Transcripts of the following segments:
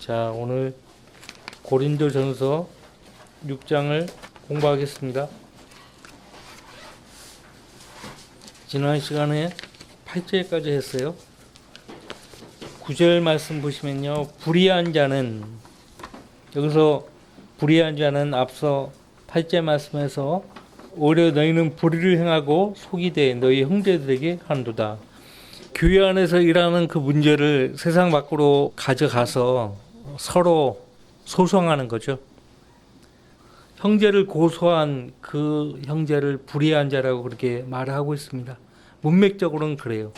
자, 오늘 고린도전서 6장을 공부하겠습니다. 지난 시간에 8절까지 했어요. 9절 말씀 보시면요. 불의한 자는, 여기서 불의한 자는 앞서 8절 말씀에서 오히려 너희는 불의를 행하고 속이 돼 너희 형제들에게 한도다. 교회 안에서 일하는 그 문제를 세상 밖으로 가져가서 서로 소송하는 거죠. 형제를 고소한 그 형제를 불의한 자라고 그렇게 말을 하고 있습니다. 문맥적으로는 그래요.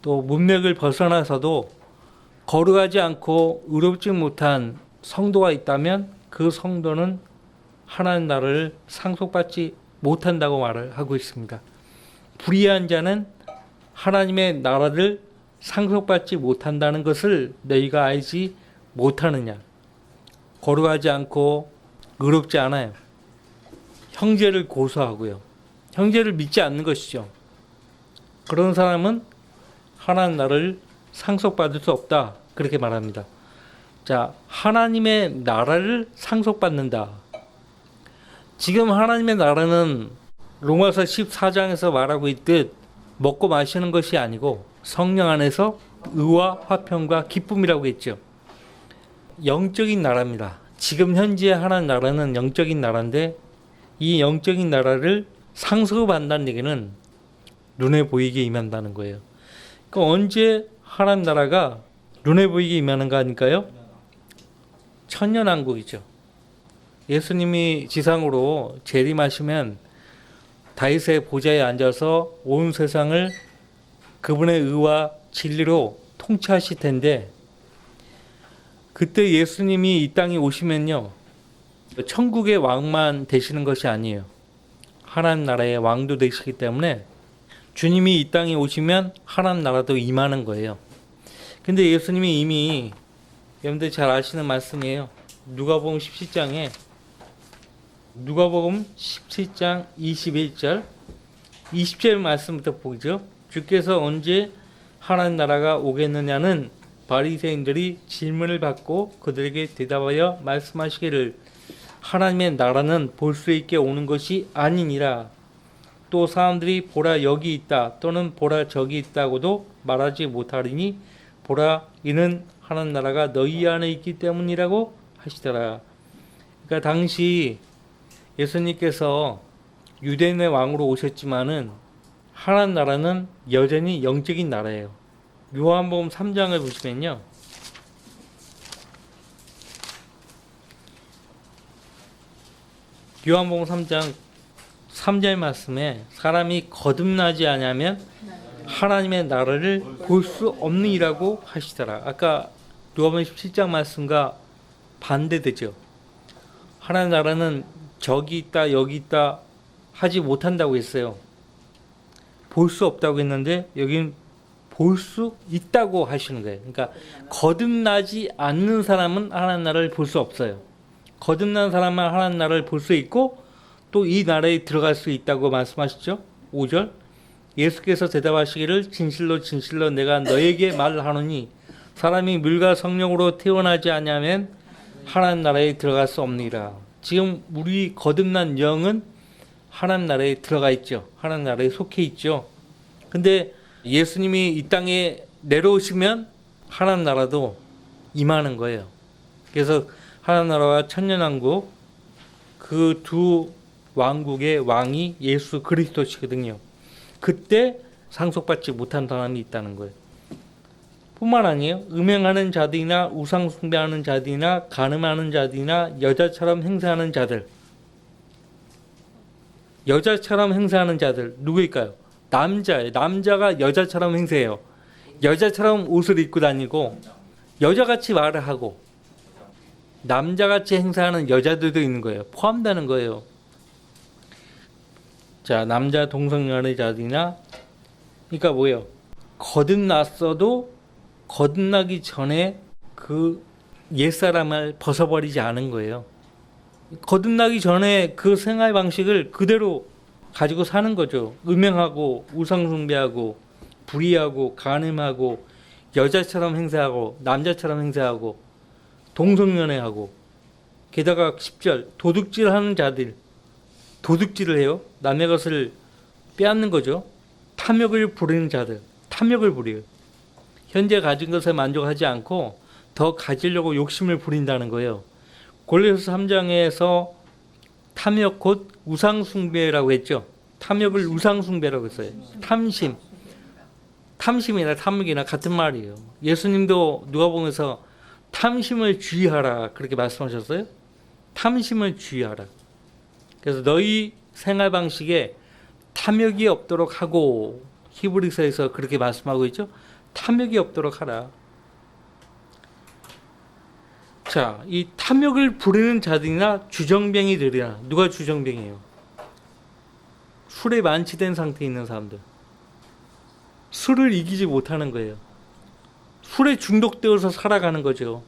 또 문맥을 벗어나서도 거룩하지 않고 의롭지 못한 성도가 있다면 그 성도는 하나님 나라를 상속받지 못한다고 말을 하고 있습니다. 불의한 자는 하나님의 나라를 상속받지 못한다는 것을 너희가 알지 못하느냐. 거룩하지 않고 의롭지 않아요. 형제를 고소하고요. 형제를 믿지 않는 것이죠. 그런 사람은 하나님 나라를 상속받을 수 없다. 그렇게 말합니다. 자, 하나님의 나라를 상속받는다. 지금 하나님의 나라는 로마서 14장에서 말하고 있듯 먹고 마시는 것이 아니고 성령 안에서 의와 화평과 기쁨이라고 했죠. 영적인 나라입니다. 지금 현재 하나님 나라는 영적인 나라인데 이 영적인 나라를 상속받는다는 얘기는 눈에 보이게 임한다는 거예요. 그러니까 언제 하나님 나라가 눈에 보이게 임하는가 하니까요. 천년왕국이죠. 예수님이 지상으로 재림하시면 다윗의 보좌에 앉아서 온 세상을 그분의 의와 진리로 통치하실 텐데 그때 예수님이 이 땅에 오시면요. 천국의 왕만 되시는 것이 아니에요. 하나님 나라의 왕도 되시기 때문에 주님이 이 땅에 오시면 하나님 나라도 임하는 거예요. 근데 예수님이 이미 여러분들 잘 아시는 말씀이에요. 누가복음 17장 21절 20절 말씀부터 보죠. 주께서 언제 하나님 나라가 오겠느냐는 바리새인들이 질문을 받고 그들에게 대답하여 말씀하시기를 하나님의 나라는 볼 수 있게 오는 것이 아니니라. 또 사람들이 보라 여기 있다 또는 보라 저기 있다고도 말하지 못하리니 보라 이는 하나님 나라가 너희 안에 있기 때문이라고 하시더라. 그러니까 당시 예수님께서 유대인의 왕으로 오셨지만은 하나님 나라는 여전히 영적인 나라예요. 요한복음 3장을 보시면요. 요한복음 3장 3절 말씀에 사람이 거듭나지 않으면 하나님의 나라를 볼 수 없느니라고 하시더라. 아까 요한복음 17장 말씀과 반대되죠. 하나님 나라는 저기 있다 여기 있다 하지 못한다고 했어요. 볼 수 없다고 했는데 여기는 볼 수 있다고 하시는 거예요. 그러니까 거듭나지 않는 사람은 하나님 나라를 볼 수 없어요. 거듭난 사람은 하나님 나라를 볼 수 있고 또 이 나라에 들어갈 수 있다고 말씀하시죠. 5절 예수께서 대답하시기를 진실로 진실로 내가 너에게 말하노니 사람이 물과 성령으로 태어나지 않으면 하나님 나라에 들어갈 수 없느니라. 지금 우리 거듭난 영은 하나님 나라에 들어가 있죠. 하나님 나라에 속해 있죠. 근데 예수님이 이 땅에 내려오시면 하나님 나라도 임하는 거예요. 그래서 하나님 나라와 천년왕국 그 두 왕국의 왕이 예수 그리스도시거든요. 그때 상속받지 못한 사람이 있다는 거예요. 뿐만 아니에요. 음행하는 자들이나 우상 숭배하는 자들이나 간음하는 자들이나 여자처럼 행세하는 자들. 여자처럼 행세하는 자들 누구일까요? 남자예요. 남자가 여자처럼 행세해요. 여자처럼 옷을 입고 다니고 여자같이 말을 하고 남자같이 행세하는 여자들도 있는 거예요. 포함되는 거예요. 자, 남자 동성연애 자들이나 그러니까 뭐예요? 거듭났어도 거듭나기 전에 그 옛사람을 벗어버리지 않은 거예요. 거듭나기 전에 그 생활 방식을 그대로 가지고 사는 거죠. 음행하고 우상숭배하고 불의하고 간음하고 여자처럼 행세하고 남자처럼 행세하고 동성연애하고 게다가 10절 도둑질하는 자들 도둑질을 해요. 남의 것을 빼앗는 거죠. 탐욕을 부리는 자들 탐욕을 부려요. 현재 가진 것에 만족하지 않고 더 가지려고 욕심을 부린다는 거예요. 골로새 3장에서 탐욕 곧 우상숭배라고 했죠. 탐욕을 우상숭배라고 했어요. 탐심이나 탐욕이나 같은 말이에요. 예수님도 누가복음에서 탐심을 주의하라 그렇게 말씀하셨어요. 탐심을 주의하라. 그래서 너희 생활 방식에 탐욕이 없도록 하고 히브리서에서 그렇게 말씀하고 있죠. 탐욕이 없도록 하라. 자, 이 탐욕을 부리는 자들이나 주정뱅이들이나 누가 주정뱅이에요? 술에 만취된 상태에 있는 사람들. 술을 이기지 못하는 거예요. 술에 중독되어서 살아가는 거죠.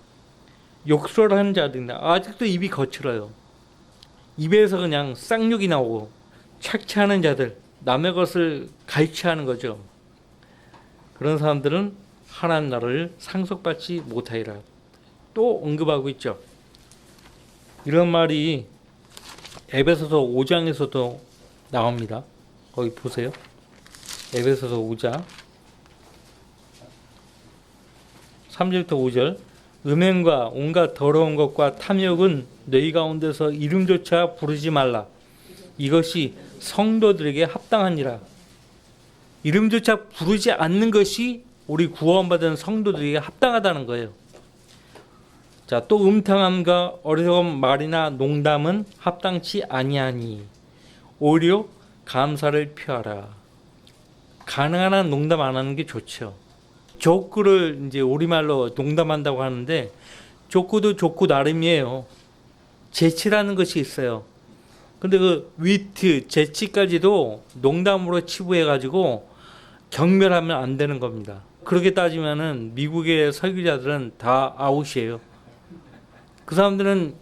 욕설하는 자들이나 아직도 입이 거칠어요. 입에서 그냥 쌍욕이 나오고 착취하는 자들, 남의 것을 갈취하는 거죠. 그런 사람들은 하나님 나라를 상속받지 못하리라. 또 언급하고 있죠. 이런 말이 에베소서 5장에서도 나옵니다. 거기 보세요. 에베소서 5장 3절부터 5절 음행과 온갖 더러운 것과 탐욕은 너희 가운데서 이름조차 부르지 말라. 이것이 성도들에게 합당하니라. 이름조차 부르지 않는 것이 우리 구원받은 성도들에게 합당하다는 거예요. 자, 또 음탕함과 어리석은 말이나 농담은 합당치 아니하니 오히려 감사를 표하라. 가능한 한 농담 안 하는 게 좋죠. 족구를 이제 우리말로 농담한다고 하는데 족구도 족구 나름이에요. 재치라는 것이 있어요. 근데 그 위트, 재치까지도 농담으로 치부해가지고 경멸하면 안 되는 겁니다. 그렇게 따지면은 미국의 설교자들은 다 아웃이에요. 그 사람들은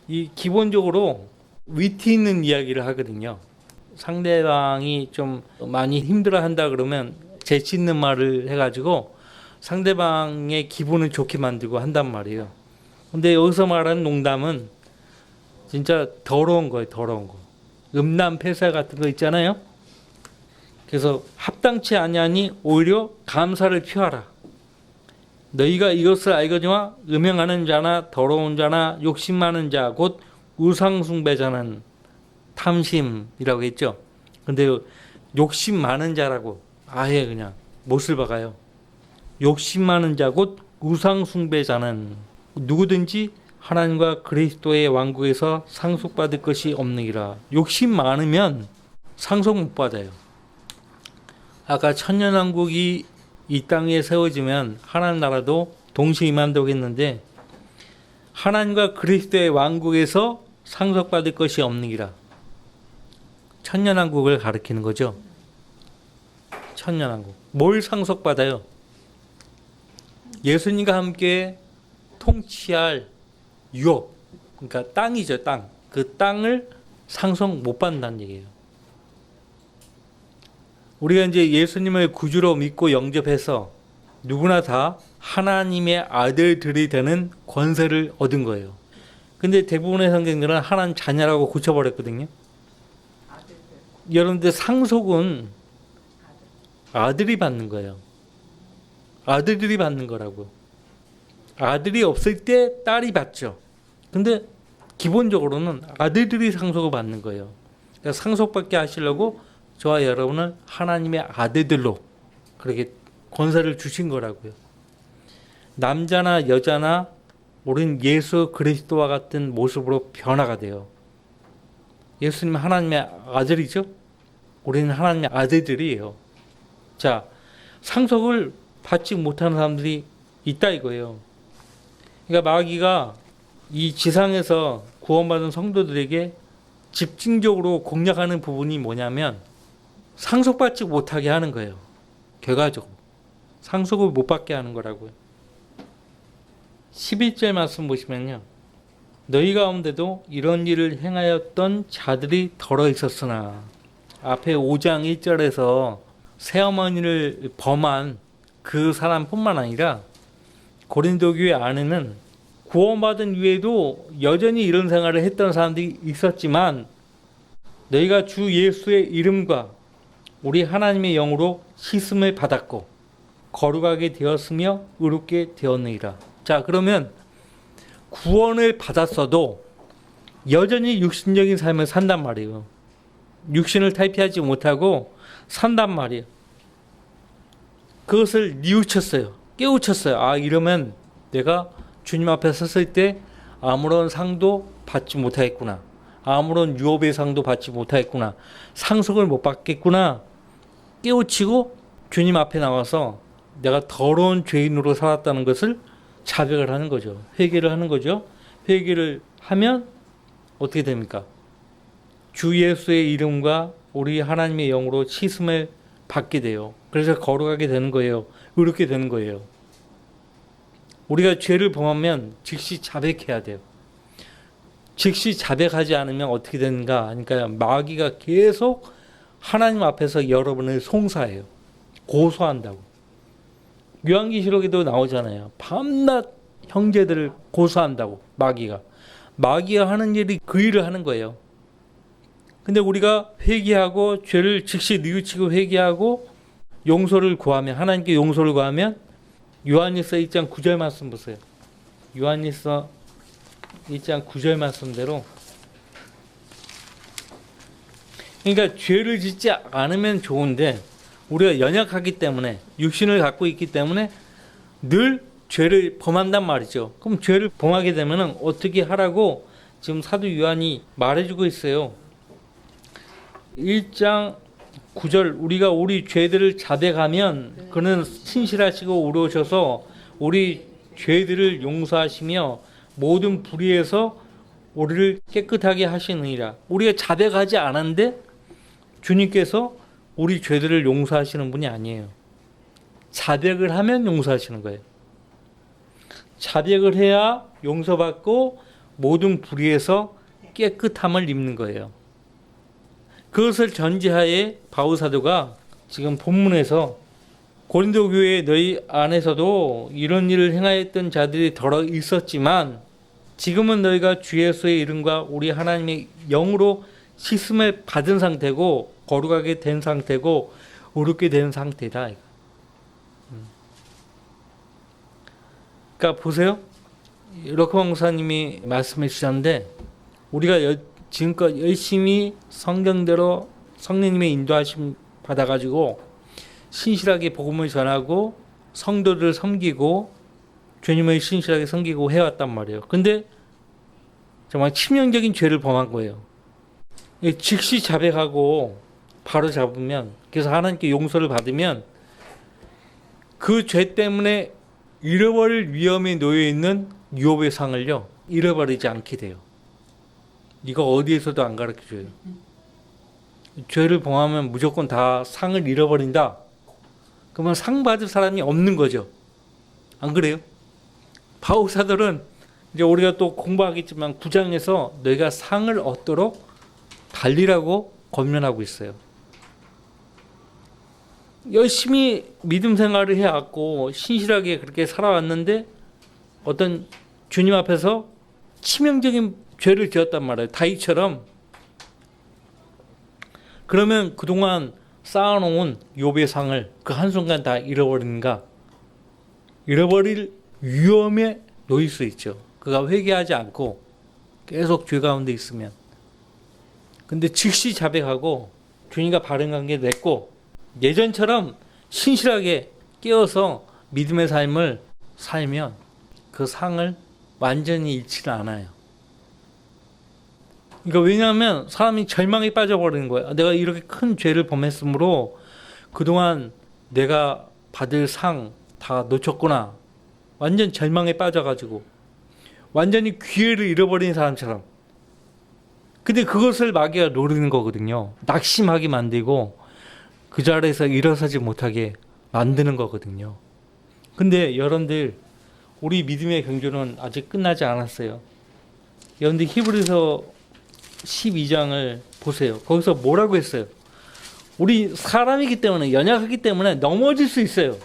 이 기본적으로 위트 있는 이야기를 하거든요. 상대방이 좀 많이 힘들어한다 그러면 재치 있는 말을 해가지고 상대방의 기분을 좋게 만들고 한단 말이에요. 근데 여기서 말하는 농담은 진짜 더러운 거예요. 더러운 거. 음란 폐사 같은 거 있잖아요. 그래서 합당치 아니하니 오히려 감사를 표하라. 너희가 이것을 알거니와 음행하는 자나 더러운 자나 욕심 많은 자 곧 우상숭배자는 탐심이라고 했죠. 근데 욕심 많은 자라고 아예 그냥 못을 박아요. 욕심 많은 자 곧 우상숭배자는 누구든지 하나님과 그리스도의 왕국에서 상속받을 것이 없느니라. 욕심 많으면 상속 못 받아요. 아까 천년왕국이 이 땅에 세워지면 하나님 나라도 동시에 임한다고 했는데 하나님과 그리스도의 왕국에서 상속받을 것이 없느니라. 천년왕국을 가리키는 거죠. 천년왕국. 뭘 상속받아요? 예수님과 함께 통치할 유업, 그러니까 땅이죠, 땅. 그 땅을 상속 못 받는다는 얘기예요. 우리가 이제 예수님을 구주로 믿고 영접해서 누구나 다 하나님의 아들들이 되는 권세를 얻은 거예요. 근데 대부분의 성경들은 하나님 자녀라고 고쳐버렸거든요. 여러분들 상속은 아들이 받는 거예요. 아들들이 받는 거라고. 아들이 없을 때 딸이 받죠. 근데 기본적으로는 아들들이 상속을 받는 거예요. 그러니까 상속받게 하시려고 저와 여러분을 하나님의 아들들로 그렇게 권세를 주신 거라고요. 남자나 여자나 우리는 예수 그리스도와 같은 모습으로 변화가 돼요. 예수님은 하나님의 아들이죠. 우리는 하나님의 아들들이에요. 자, 상속을 받지 못하는 사람들이 있다 이거예요. 그러니까 마귀가 이 지상에서 구원받은 성도들에게 집중적으로 공략하는 부분이 뭐냐면 상속받지 못하게 하는 거예요. 결과적으로. 상속을 못 받게 하는 거라고요. 11절 말씀 보시면요. 너희 가운데도 이런 일을 행하였던 자들이 덜어 있었으나 앞에 5장 1절에서 새어머니를 범한 그 사람뿐만 아니라 고린도 교회 안에는 구원받은 이후에도 여전히 이런 생활을 했던 사람들이 있었지만 너희가 주 예수의 이름과 우리 하나님의 영으로 씻음을 받았고 거룩하게 되었으며 의롭게 되었느니라. 자, 그러면 구원을 받았어도 여전히 육신적인 삶을 산단 말이에요. 육신을 탈피하지 못하고 산단 말이에요. 그것을 뉘우쳤어요. 깨우쳤어요. 아, 이러면 내가 주님 앞에 섰을 때 아무런 상도 받지 못하겠구나. 아무런 유업의 상도 받지 못하겠구나. 상속을 못 받겠구나. 깨우치고 주님 앞에 나와서 내가 더러운 죄인으로 살았다는 것을 자백을 하는 거죠. 회개를 하는 거죠. 회개를 하면 어떻게 됩니까? 주 예수의 이름과 우리 하나님의 영으로 씻음을 받게 돼요. 그래서 거룩하게 되는 거예요. 의롭게 되는 거예요. 우리가 죄를 범하면 즉시 자백해야 돼요. 즉시 자백하지 않으면 어떻게 되는가? 그러니까 마귀가 계속 하나님 앞에서 여러분을 송사해요. 고소한다고. 요한계시록에도 나오잖아요. 밤낮 형제들을 고소한다고 마귀가. 마귀가 하는 일이 그 일을 하는 거예요. 근데 우리가 회개하고 죄를 즉시 뉘우치고 회개하고 용서를 구하면, 하나님께 용서를 구하면, 요한일서 1장 9절 말씀 보세요. 요한일서 1장 9절 말씀대로, 그러니까 죄를 짓지 않으면 좋은데 우리가 연약하기 때문에, 육신을 갖고 있기 때문에 늘 죄를 범한단 말이죠. 그럼 죄를 범하게 되면 어떻게 하라고 지금 사도 요한이 말해주고 있어요. 1장 9절, 우리가 우리 죄들을 자백하면 그는 신실하시고 의로우셔서 우리 죄들을 용서하시며 모든 불의에서 우리를 깨끗하게 하시느니라. 우리가 자백하지 않았는데 주님께서 우리 죄들을 용서하시는 분이 아니에요. 자백을 하면 용서하시는 거예요. 자백을 해야 용서받고 모든 불의에서 깨끗함을 입는 거예요. 그것을 전제하에 바울 사도가 지금 본문에서 고린도 교회 너희 안에서도 이런 일을 행하였던 자들이 더러 있었지만 지금은 너희가 주 예수의 이름과 우리 하나님의 영으로 씻음을 받은 상태고 거룩하게 된 상태고 의롭게 된 상태다. 그러니까 보세요. 이렇게 목사님이 말씀해 주셨는데 우리가 지금껏 열심히 성경대로 성령님의 인도하심 받아가지고 신실하게 복음을 전하고 성도들을 섬기고 주님을 신실하게 섬기고 해왔단 말이에요. 근데 정말 치명적인 죄를 범한 거예요. 즉시 자백하고 바로 잡으면, 그래서 하나님께 용서를 받으면 그 죄 때문에 잃어버릴 위험에 놓여 있는 유업의 상을요 잃어버리지 않게 돼요. 이거 어디에서도 안 가르쳐줘요. 죄를 범하면 무조건 다 상을 잃어버린다. 그러면 상 받을 사람이 없는 거죠. 안 그래요? 바울 사도는 이제 우리가 또 공부하겠지만 9장에서 너희가 상을 얻도록 달리라고 권면하고 있어요. 열심히 믿음 생활을 해왔고 신실하게 그렇게 살아왔는데 어떤 주님 앞에서 치명적인 죄를 지었단 말이에요. 다윗처럼. 그러면 그동안 쌓아놓은 욥의 상을 그 한순간 다 잃어버리는가? 잃어버릴 위험에 놓일 수 있죠. 그가 회개하지 않고 계속 죄 가운데 있으면. 근데 즉시 자백하고 주님과 바른 관계 맺고 예전처럼 신실하게 깨어서 믿음의 삶을 살면 그 상을 완전히 잃지는 않아요. 그러니까 왜냐하면 사람이 절망에 빠져버리는 거예요. 내가 이렇게 큰 죄를 범했으므로 그동안 내가 받을 상 다 놓쳤구나. 완전 절망에 빠져가지고 완전히 기회를 잃어버린 사람처럼. 근데 그것을 마귀가 노리는 거거든요. 낙심하게 만들고 그 자리에서 일어서지 못하게 만드는 거거든요. 근데 여러분들 우리 믿음의 경주는 아직 끝나지 않았어요. 여러분들 히브리서 12장을 보세요. 거기서 뭐라고 했어요? 우리 사람이기 때문에, 연약하기 때문에 넘어질 수 있어요.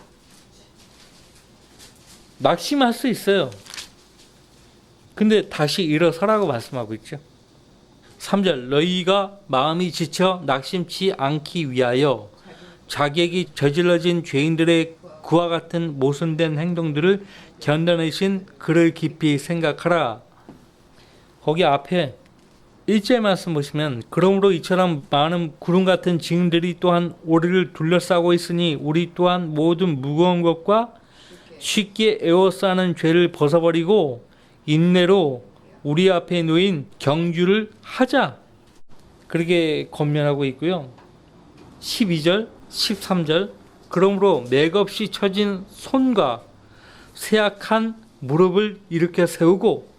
낙심할 수 있어요. 근데 다시 일어서라고 말씀하고 있죠. 3절 너희가 마음이 지쳐 낙심치 않기 위하여 자객이 저질러진 죄인들의 그와 같은 모순된 행동들을 견뎌내신 그를 깊이 생각하라. 거기 앞에 1절 말씀 보시면 그러므로 이처럼 많은 구름 같은 증인들이 또한 우리를 둘러싸고 있으니 우리 또한 모든 무거운 것과 쉽게 에워싸는 죄를 벗어버리고 인내로 우리 앞에 놓인 경주를 하자. 그렇게 권면하고 있고요. 12절, 13절 그러므로 맥없이 처진 손과 쇠약한 무릎을 일으켜 세우고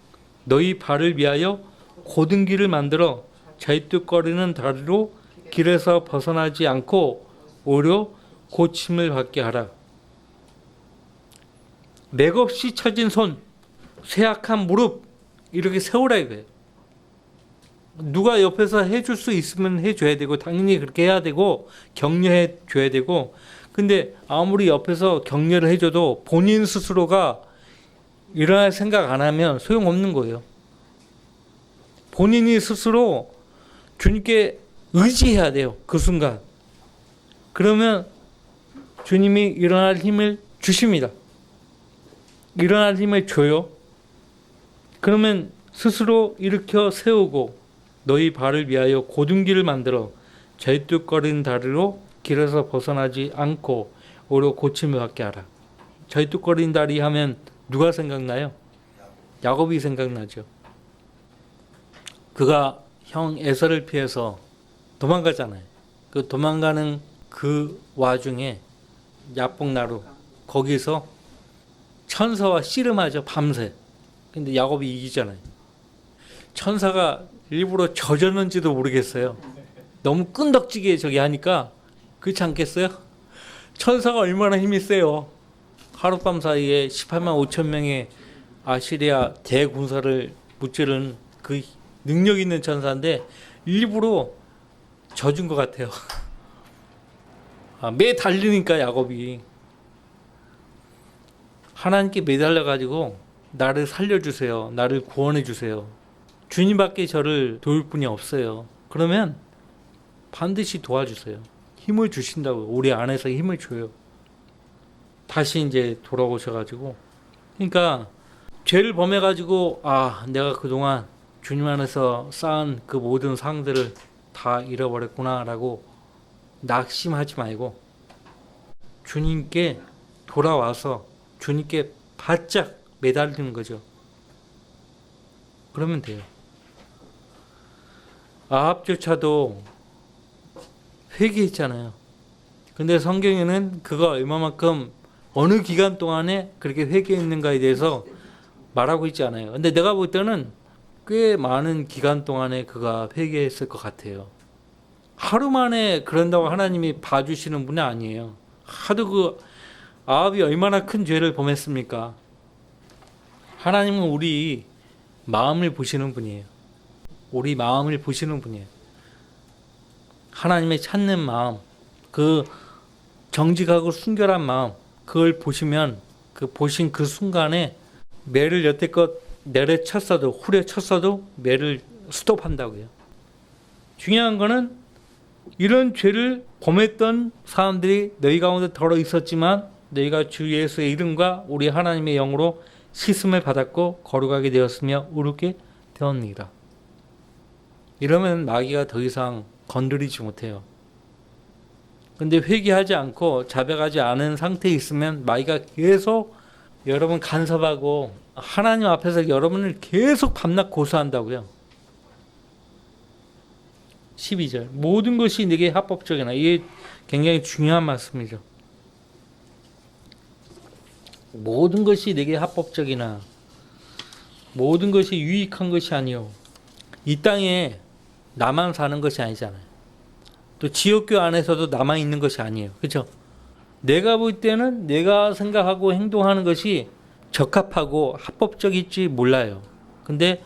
너희 발을 위하여 곧은 길을 만들어 절뚝거리는 다리로 길에서 벗어나지 않고 오히려 고침을 받게 하라. 맥없이 처진 손, 쇠약한 무릎 이렇게 세우라 이거예요. 누가 옆에서 해줄 수 있으면 해줘야 되고 당연히 그렇게 해야 되고 격려해 줘야 되고, 근데 아무리 옆에서 격려를 해줘도 본인 스스로가 일어날 생각 안 하면 소용없는 거예요. 본인이 스스로 주님께 의지해야 돼요. 그 순간. 그러면 주님이 일어날 힘을 주십니다. 일어날 힘을 줘요. 그러면 스스로 일으켜 세우고 너희 발을 위하여 곧은 길을 만들어 절뚝거리는 다리로 길에서 벗어나지 않고 오히려 고침을 받게 하라. 절뚝거리는 다리 하면 누가 생각나요? 야곱이 생각나죠. 그가 형 에서를 피해서 도망가잖아요. 그 도망가는 그 와중에 야복나루 거기서 천사와 씨름하죠. 밤새. 근데 야곱이 이기잖아요. 천사가 일부러 져줬는지도 모르겠어요. 너무 끈덕지게 저기 하니까 그렇지 않겠어요? 천사가 얼마나 힘이 세요. 하룻밤 사이에 18만 5천 명의 아시리아 대군사를 무찌른 그 능력 있는 천사인데 일부러 져준 것 같아요. 매달리니까 야곱이 하나님께 매달려가지고 나를 살려주세요. 나를 구원해주세요. 주님밖에 저를 도울 분이 없어요. 그러면 반드시 도와주세요. 힘을 주신다고. 우리 안에서 힘을 줘요. 다시 이제 돌아오셔가지고, 그러니까 죄를 범해가지고 내가 그동안 주님 안에서 쌓은 그 모든 상들을 다 잃어버렸구나라고 낙심하지 말고 주님께 돌아와서 주님께 바짝 매달리는 거죠. 그러면 돼요. 아합조차도 회개했잖아요. 근데 성경에는 그가 얼마만큼 어느 기간 동안에 그렇게 회개했는가에 대해서 말하고 있지 않아요. 근데 내가 볼 때는 꽤 많은 기간 동안에 그가 회개했을 것 같아요. 하루 만에 그런다고 하나님이 봐주시는 분이 아니에요. 하도 그 아합이 얼마나 큰 죄를 범했습니까? 하나님은 우리 마음을 보시는 분이에요. 우리 마음을 보시는 분이에요. 하나님의 찾는 마음, 그 정직하고 순결한 마음, 그걸 보시면 그 보신 그 순간에 매를 여태껏 내려쳤어도 후려쳤어도 매를 스톱한다고요. 중요한 거는 이런 죄를 범했던 사람들이 너희 가운데 더러 있었지만 너희가 주 예수의 이름과 우리 하나님의 영으로 씻음을 받았고 거룩하게 되었으며 의롭게 되었느니라. 이러면 마귀가 더 이상 건드리지 못해요. 근데 회개하지 않고 자백하지 않은 상태에 있으면 마귀가 계속 여러분 간섭하고 하나님 앞에서 여러분을 계속 밤낮 고소한다고요. 12절 모든 것이 내게 합법적이나, 이게 굉장히 중요한 말씀이죠. 모든 것이 내게 합법적이나 모든 것이 유익한 것이 아니요. 이 땅에 나만 사는 것이 아니잖아요. 또 지옥교 안에서도 나만 있는 것이 아니에요. 그렇죠? 내가 볼 때는 내가 생각하고 행동하는 것이 적합하고 합법적일지 몰라요. 근데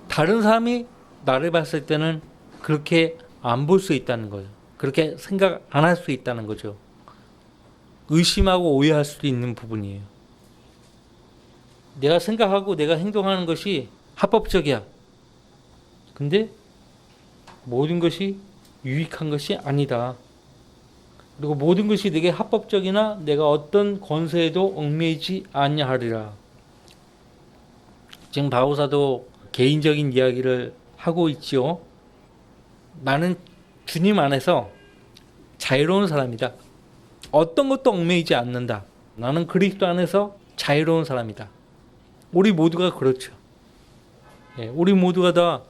다른 사람이 나를 봤을 때는 그렇게 안 볼 수 있다는 거예요. 그렇게 생각 안 할 수 있다는 거죠. 의심하고 오해할 수도 있는 부분이에요. 내가 생각하고 내가 행동하는 것이 합법적이야. 근데 모든 것이 유익한 것이 아니다. 그리고 모든 것이 내게 합법적이나 내가 어떤 권세에도 얽매이지 아니하리라. 지금 바오사도 개인적인 이야기를 하고 있지요. 나는 주님 안에서 자유로운 사람이다. 어떤 것도 얽매이지 않는다. 나는 그리스도 안에서 자유로운 사람이다. 우리 모두가 그렇죠. 우리 모두가 다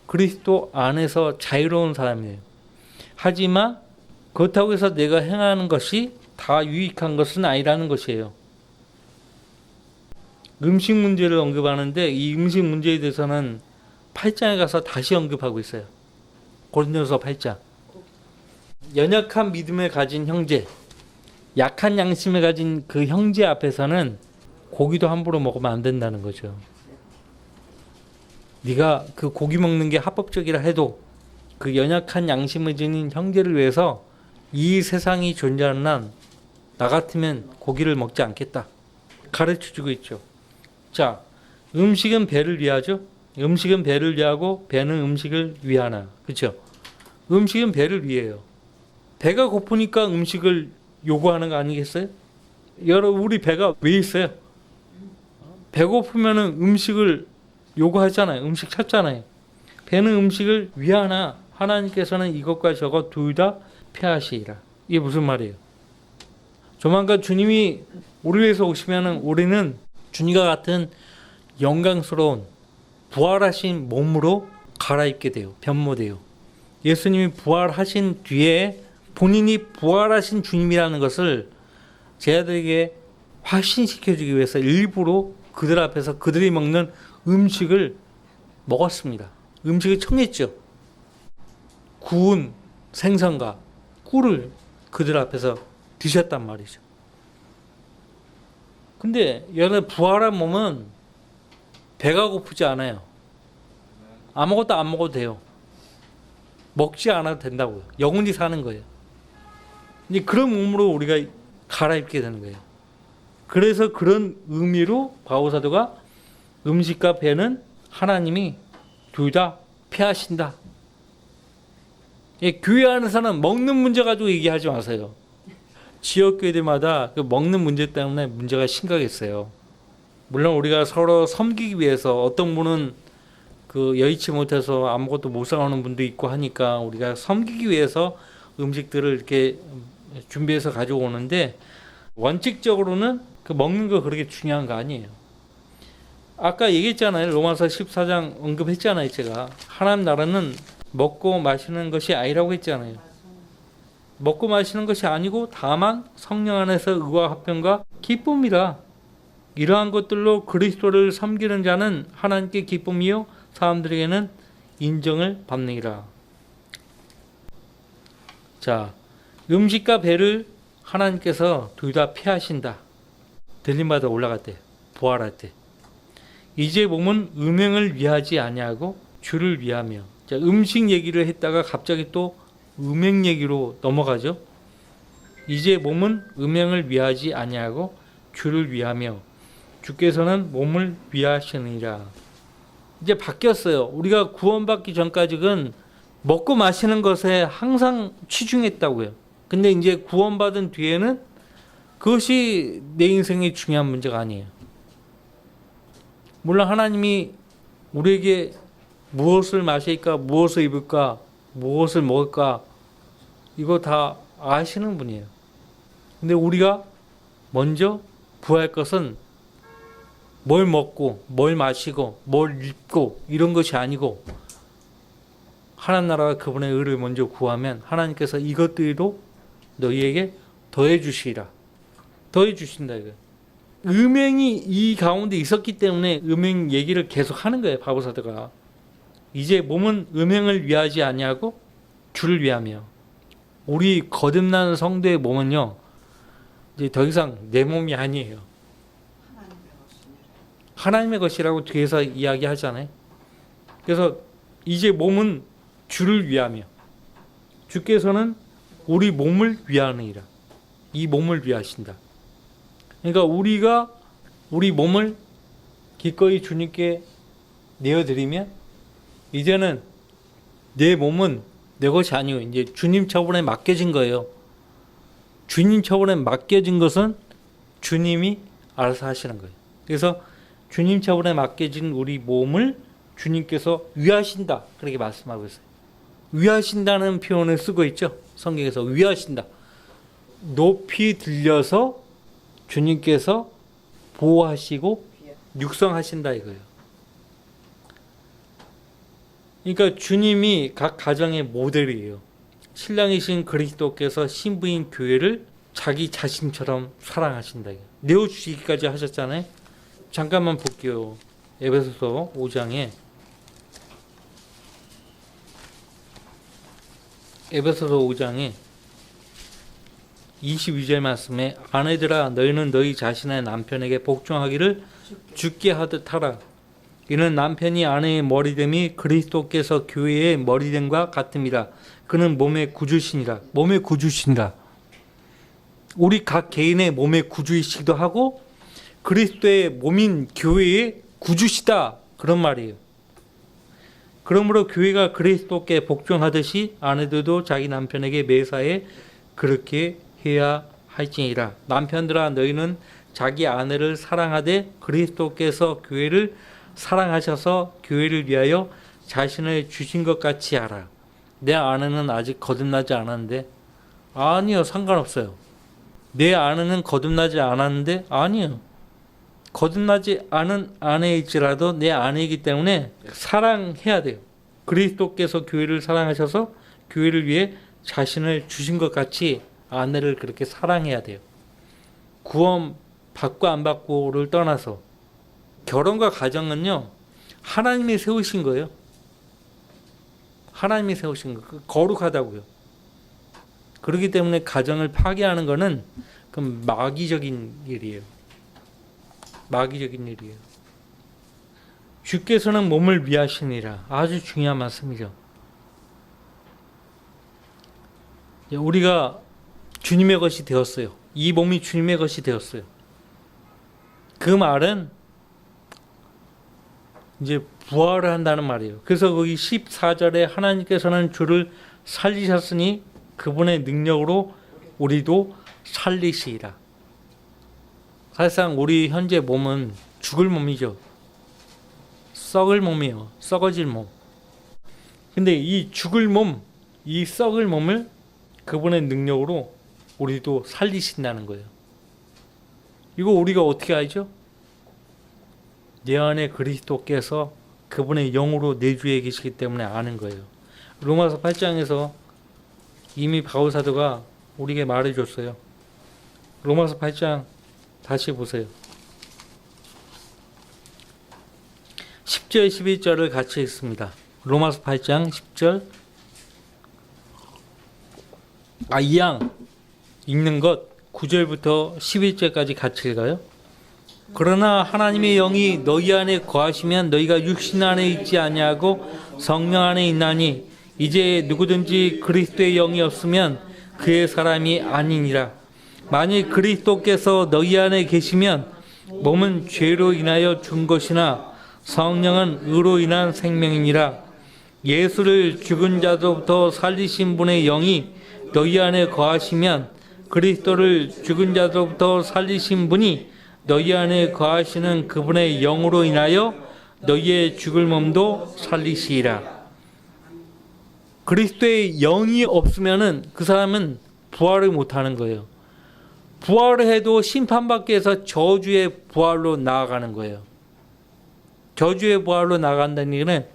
그리스도 안에서 자유로운 사람이에요. 하지만 그렇다고 해서 내가 행하는 것이 다 유익한 것은 아니라는 것이에요. 음식 문제를 언급하는데 이 음식 문제에 대해서는 8장에 가서 다시 언급하고 있어요. 고린도서 8장. 연약한 믿음을 가진 형제, 약한 양심을 가진 그 형제 앞에서는 고기도 함부로 먹으면 안 된다는 거죠. 네가 그 고기 먹는 게 합법적이라 해도 그 연약한 양심을 지닌 형제를 위해서 이 세상이 존재하는 한 나 같으면 고기를 먹지 않겠다. 가르쳐주고 있죠. 자, 음식은 배를 위하죠. 음식은 배를 위하고 배는 음식을 위하나. 그렇죠? 음식은 배를 위해요. 배가 고프니까 음식을 요구하는 거 아니겠어요? 여러분, 우리 배가 왜 있어요? 배고프면 음식을 요구하잖아요. 음식 찾잖아요. 배는 음식을 위하나 하나님께서는 이것과 저것 둘 다 폐하시리라. 이게 무슨 말이에요? 조만간 주님이 우리 위해서 오시면 우리는 주님과 같은 영광스러운 부활하신 몸으로 갈아입게 돼요. 변모돼요. 예수님이 부활하신 뒤에 본인이 부활하신 주님이라는 것을 제자들에게 확신시켜주기 위해서 일부러 그들 앞에서 그들이 먹는 음식을 먹었습니다. 음식을 청했죠. 구운 생선과 꿀을 그들 앞에서 드셨단 말이죠. 근데 여러분, 부활한 몸은 배가 고프지 않아요. 아무것도 안 먹어도 돼요. 먹지 않아도 된다고요. 영원히 사는 거예요. 이제 그런 몸으로 우리가 갈아입게 되는 거예요. 그래서 그런 의미로 바오사도가 음식과 배는 하나님이 둘 다 폐하신다. 교회 안에서는 먹는 문제 가지고 얘기하지 마세요. 지역교회들마다 그 먹는 문제 때문에 문제가 심각했어요. 물론 우리가 서로 섬기기 위해서 어떤 분은 그 여의치 못해서 아무것도 못 사오는 분도 있고 하니까 우리가 섬기기 위해서 음식들을 이렇게 준비해서 가지고 오는데 원칙적으로는 그 먹는 거 그렇게 중요한 거 아니에요. 아까 얘기했잖아요. 로마서 14장 언급했잖아요. 제가 하나님 나라는 먹고 마시는 것이 아니라고 했잖아요. 먹고 마시는 것이 아니고 다만 성령 안에서 의와 화평과 기쁨이라. 이러한 것들로 그리스도를 섬기는 자는 하나님께 기쁨이요 사람들에게는 인정을 받느니라. 자, 음식과 배를 하나님께서 둘 다 폐하신다. 들림받아 올라갈 때, 부활할 때. 이제 몸은 음행을 위하지 아니하고 주를 위하며. 자, 음식 얘기를 했다가 갑자기 또 음행 얘기로 넘어가죠. 이제 몸은 음행을 위하지 아니하고 주를 위하며 주께서는 몸을 위하시느니라. 이제 바뀌었어요. 우리가 구원받기 전까지는 먹고 마시는 것에 항상 치중했다고요. 근데 이제 구원받은 뒤에는 그것이 내 인생의 중요한 문제가 아니에요. 물론 하나님이 우리에게 무엇을 마실까, 무엇을 입을까, 무엇을 먹을까 이거 다 아시는 분이에요. 근데 우리가 먼저 구할 것은 뭘 먹고 뭘 마시고 뭘 입고 이런 것이 아니고 하나님 나라와 그분의 의를 먼저 구하면 하나님께서 이것들도 너희에게 더해 주시리라. 더해 주신다 이거예요. 음행이 이 가운데 있었기 때문에 음행 얘기를 계속 하는 거예요. 바보사도가. 이제 몸은 음행을 위하지 아니하고 주를 위하며. 우리 거듭난 성도의 몸은요, 이제 더 이상 내 몸이 아니에요. 하나님의 것이라고 뒤에서 이야기하잖아요. 그래서 이제 몸은 주를 위하며 주께서는 우리 몸을 위하느니라. 이 몸을 위하신다. 그러니까 우리가 우리 몸을 기꺼이 주님께 내어드리면 이제는 내 몸은 내 것이 아니고 이제 주님 처분에 맡겨진 거예요. 주님 처분에 맡겨진 것은 주님이 알아서 하시는 거예요. 그래서 주님 처분에 맡겨진 우리 몸을 주님께서 위하신다 그렇게 말씀하고 있어요. 위하신다는 표현을 쓰고 있죠. 성경에서 위하신다. 높이 들려서 주님께서 보호하시고 육성하신다 이거예요. 그러니까 주님이 각 가정의 모델이에요. 신랑이신 그리스도께서 신부인 교회를 자기 자신처럼 사랑하신다. 내어주시기까지 하셨잖아요. 잠깐만 볼게요. 에베소서 5장에 에베소서 5장에 22절 말씀에 아내들아 너희는 너희 자신의 남편에게 복종하기를 주께 하듯 하라. 이는 남편이 아내의 머리됨이 그리스도께서 교회의 머리됨과 같음이라. 그는 몸의 구주시니라. 몸의 구주시니라. 우리 각 개인의 몸의 구주이시기도 하고 그리스도의 몸인 교회의 구주시다 그런 말이에요. 그러므로 교회가 그리스도께 복종하듯이 아내들도 자기 남편에게 매사에 그렇게 해야 할지니라. 남편들아 너희는 자기 아내를 사랑하되 그리스도께서 교회를 사랑하셔서 교회를 위하여 자신을 주신 것 같이 하라. 내 아내는 아직 거듭나지 않았는데 아니요 상관없어요. 내 아내는 거듭나지 않았는데 아니요. 거듭나지 않은 아내일지라도 내 아내이기 때문에 사랑해야 돼요. 그리스도께서 교회를 사랑하셔서 교회를 위해 자신을 주신 것 같이 아내를 그렇게 사랑해야 돼요. 구원 받고 안 받고를 떠나서 결혼과 가정은요 하나님이 세우신 거예요. 하나님이 세우신 거 거룩하다고요. 그렇기 때문에 가정을 파괴하는 거는 그럼 마귀적인 일이에요. 마귀적인 일이에요. 주께서는 몸을 위하시니라. 아주 중요한 말씀이죠. 우리가 주님의 것이 되었어요. 이 몸이 주님의 것이 되었어요. 그 말은 이제 부활을 한다는 말이에요. 그래서 거기 14절에 하나님께서는 주를 살리셨으니 그분의 능력으로 우리도 살리시리라. 사실상 우리 현재 몸은 죽을 몸이죠. 썩을 몸이에요. 썩어질 몸. 근데 이 죽을 몸, 이 썩을 몸을 그분의 능력으로 우리도 살리신다는 거예요. 이거 우리가 어떻게 알죠? 내 안에 그리스도께서 그분의 영으로 내주에 계시기 때문에 아는 거예요. 로마서 8장에서 이미 바울 사도가 우리에게 말해줬어요. 로마서 8장 다시 보세요. 10절 11절을 같이 읽습니다. 로마서 8장 10절. 이왕 읽는 것 9절부터 11절까지 같이 읽어요. 그러나 하나님의 영이 너희 안에 거하시면 너희가 육신 안에 있지 아니하고 성령 안에 있나니 이제 누구든지 그리스도의 영이 없으면 그의 사람이 아니니라. 만일 그리스도께서 너희 안에 계시면 몸은 죄로 인하여 죽은 것이나 성령은 의로 인한 생명이니라. 예수를 죽은 자로부터 살리신 분의 영이 너희 안에 거하시면 그리스도를 죽은 자로부터 살리신 분이 너희 안에 거하시는 그분의 영으로 인하여 너희의 죽을 몸도 살리시리라. 그리스도의 영이 없으면은 그 사람은 부활을 못하는 거예요. 부활을 해도 심판받기 위해서 저주의 부활로 나아가는 거예요. 저주의 부활로 나아간다는 얘기는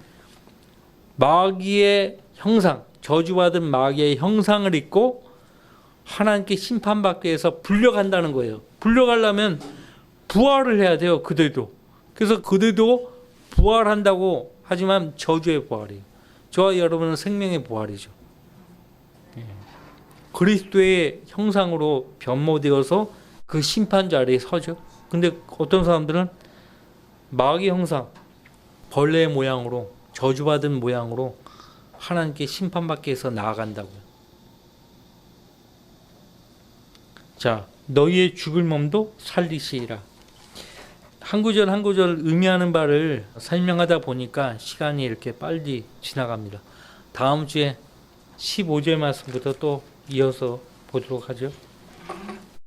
마귀의 형상, 저주받은 마귀의 형상을 입고 하나님께 심판받기 위해서 불려간다는 거예요. 불려가려면 부활을 해야 돼요. 그들도. 그래서 그들도 부활한다고 하지만 저주의 부활이에요. 저와 여러분은 생명의 부활이죠. 그리스도의 형상으로 변모되어서 그 심판 자리에 서죠. 근데 어떤 사람들은 마귀의 형상, 벌레의 모양으로 저주받은 모양으로 하나님께 심판받기 위해서 나아간다고요. 자, 너희의 죽을 몸도 살리시리라. 한 구절 한 구절 의미하는 바를 설명하다 보니까 시간이 이렇게 빨리 지나갑니다. 다음 주에 15절 말씀부터 또 이어서 보도록 하죠.